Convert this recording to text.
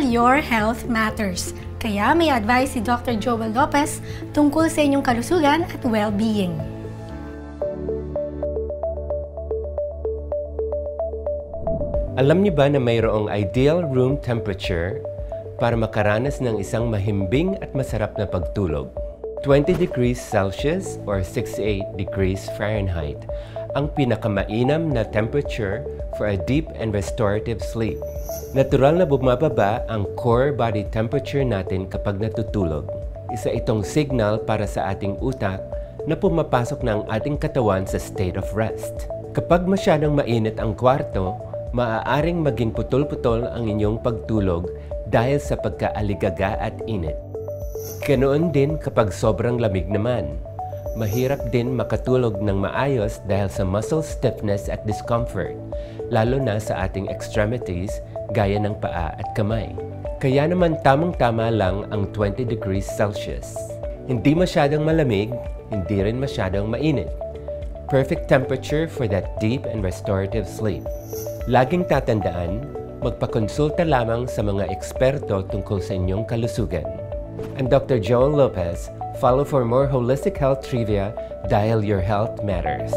your health matters. Kaya may advice si Dr. Joel Lopez tungkol sa inyong kalusugan at well-being. Alam niyo ba na mayroong ideal room temperature para makaranas ng isang mahimbing at masarap na pagtulog? 20 degrees Celsius or 68 degrees Fahrenheit ang pinakamainam na temperature for a deep and restorative sleep. Natural na bumababa ang core body temperature natin kapag natutulog. Isa itong signal para sa ating utak na pumapasok na ang ating katawan sa state of rest. Kapag masyadong mainit ang kwarto, maaaring maging putol-putol ang inyong pagtulog dahil sa pagkaaligaga at init. Ganoon din kapag sobrang lamig naman. Mahirap din makatulog ng maayos dahil sa muscle stiffness at discomfort, lalo na sa ating extremities gaya ng paa at kamay. Kaya naman tamang-tama lang ang 20 degrees Celsius. Hindi masyadong malamig, hindi rin masyadong mainit. Perfect temperature for that deep and restorative sleep. Laging tatandaan, magpakonsulta lamang sa mga eksperto tungkol sa inyong kalusugan. I'm Dr. Joel Lopez. Follow for more holistic health trivia dahil your health matters.